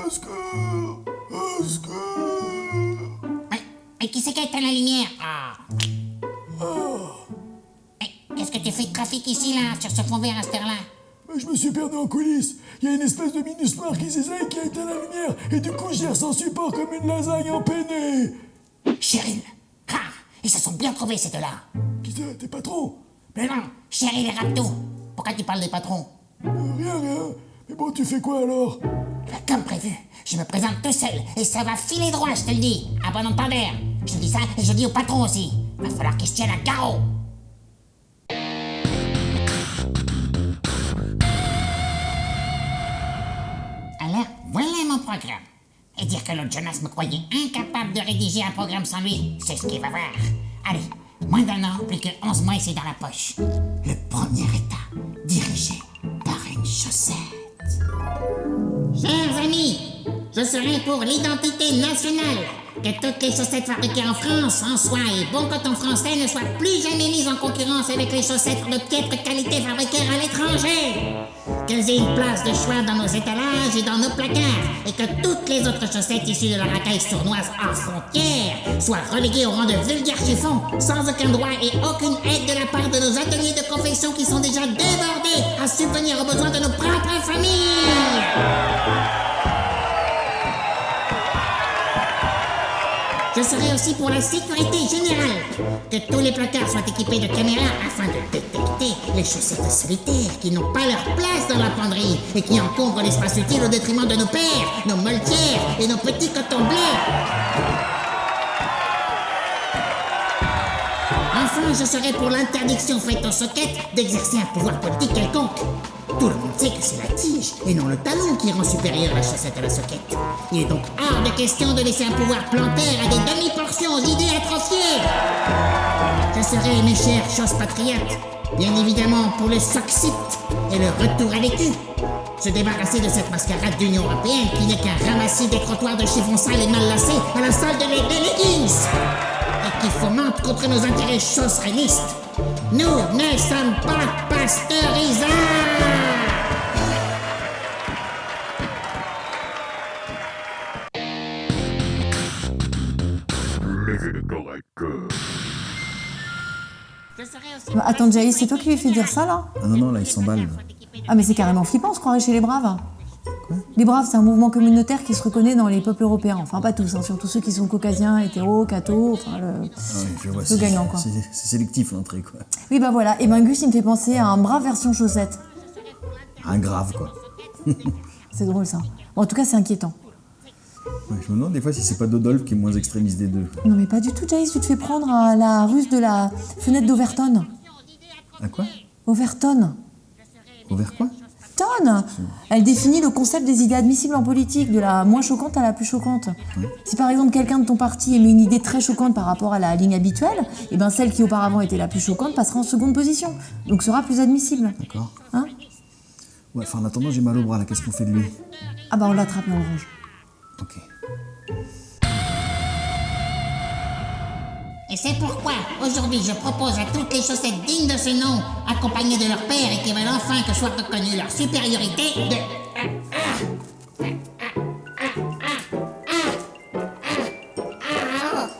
Au secours! Au secours! Mais qui c'est qui a éteint la lumière? Qu'est-ce que tu fais de trafic ici, là, sur ce fond vert à cette heure-là? Je me suis perdu en coulisses. Il y a une espèce de minus noir qui s'essaye qui a éteint la lumière. Et du coup, j'y sans support comme une lasagne empennée. Cheryl! Ils se sont bien trouvés, ces deux-là. Qui ça, tes patrons? Mais non, Cheryl et Rapto. Pourquoi tu parles des patrons? Rien. Mais bon, tu fais quoi alors? Comme prévu, je me présente tout seul et ça va filer droit, je te le dis. À bon entendeur. Je te dis ça et je le dis au patron aussi. Va falloir qu'ils se tiennent à carreau. Alors, voilà mon programme. Et dire que l'autre Jonas me croyait incapable de rédiger un programme sans lui, c'est ce qu'il va voir. Allez, moins d'un an, plus que 11 mois ici dans la poche. Le premier état, dirigé par une chaussette. Chers amis, je serai pour l'identité nationale. Que toutes les chaussettes fabriquées en France, en soie et bon coton français ne soient plus jamais mises en concurrence avec les chaussettes de piètre qualité fabriquées à l'étranger. Qu'elles aient une place de choix dans nos étalages et dans nos placards. Et que toutes les autres chaussettes issues de la racaille sournoise hors frontières soient reléguées au rang de vulgaires chiffons, sans aucun droit et aucune aide de la part de nos ateliers de confection qui sont déjà débordés à subvenir aux besoins de nos propres familles. Je serai aussi pour la sécurité générale. Que tous les placards soient équipés de caméras afin de détecter les chaussettes solitaires qui n'ont pas leur place dans la penderie et qui encombrent l'espace utile au détriment de nos pères, nos moletières et nos petits cotons bleus. Enfin, je serai pour l'interdiction faite aux soquettes d'exercer un pouvoir politique quelconque. Tout le monde sait que c'est la tige et non le talon qui rend supérieure la chaussette à la soquette. Il est donc hors de question de laisser un pouvoir plantaire à des demi-portions aux idées atrophiées. Je serai, mes chers choses patriotes, bien évidemment pour le Soxit et le retour à l'écu. Se débarrasser de cette mascarade d'Union européenne qui n'est qu'un ramassis des trottoirs de chiffon sale et mal lacés à la solde des leggings. Et qui fomente contre nos intérêts chausserénistes. Nous ne sommes pas pasteurisants. Bah, attends, Jaïs, c'est toi qui lui fais dire ça, là? Ah non, là, il s'emballe. Ah, mais c'est carrément flippant, on se croirait chez les Braves. Quoi? Les Braves, c'est un mouvement communautaire qui se reconnaît dans les peuples européens. Enfin, pas tous, hein, surtout ceux qui sont caucasiens, hétéros, cathos, enfin, je vois, le gagnant, quoi. C'est sélectif, l'entrée, quoi. Oui, bah voilà. Et ben, Gus, il me fait penser à un Brave version chaussette. Un grave, quoi. C'est drôle, ça. Bon, en tout cas, c'est inquiétant. Ouais, je me demande des fois si c'est pas Dodolphe qui est moins extrémiste des deux. Non, mais pas du tout, Jaïs, tu te fais prendre à la ruse de la fenêtre d'Overton. À quoi? Overton. Over quoi? Overton. Elle définit le concept des idées admissibles en politique, de la moins choquante à la plus choquante. Si par exemple quelqu'un de ton parti émet une idée très choquante par rapport à la ligne habituelle, et ben celle qui auparavant était la plus choquante passera en seconde position, donc sera plus admissible. D'accord. Hein? Ouais, enfin en attendant j'ai mal au bras là, qu'est-ce qu'on fait de lui? Ah bah on l'attrape et on le range. Ok. Et c'est pourquoi, aujourd'hui, je propose à toutes les chaussettes dignes de ce nom, accompagnées de leur père et qui veulent enfin que soit reconnue leur supériorité, de...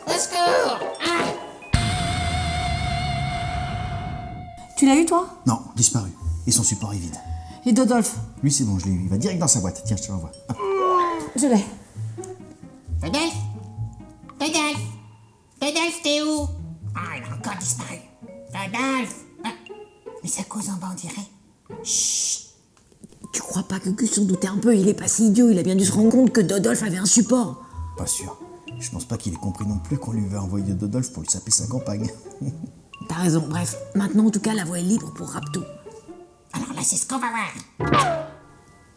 Au secours! Tu l'as eu, toi? Non, disparu. Et son support est vide. Et Dodolphe? Lui c'est bon, je l'ai eu. Il va direct dans sa boîte. Tiens, je te l'envoie. Hop. Je l'ai. Dodolphe? Dodolphe? Dodolphe, t'es où? Ah, il a encore disparu. Dodolphe! Mais ça cause en bas, on dirait. Chut! Tu crois pas que Gus s'en doutait un peu? Il est pas si idiot, il a bien dû se rendre compte que Dodolphe avait un support. Pas sûr. Je pense pas qu'il ait compris non plus qu'on lui avait envoyé Dodolphe pour lui saper sa campagne. T'as raison, bref. Maintenant, en tout cas, la voie est libre pour Rapto. Alors là, c'est ce qu'on va voir.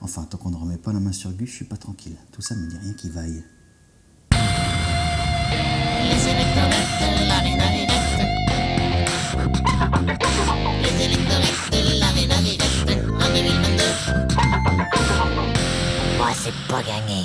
Enfin, tant qu'on ne remet pas la main sur Gus, je suis pas tranquille. Tout ça me dit rien qui vaille. Les électorettes, la navirette. Les électorettes, la navirette. En 2022. Moi, c'est pas gagné.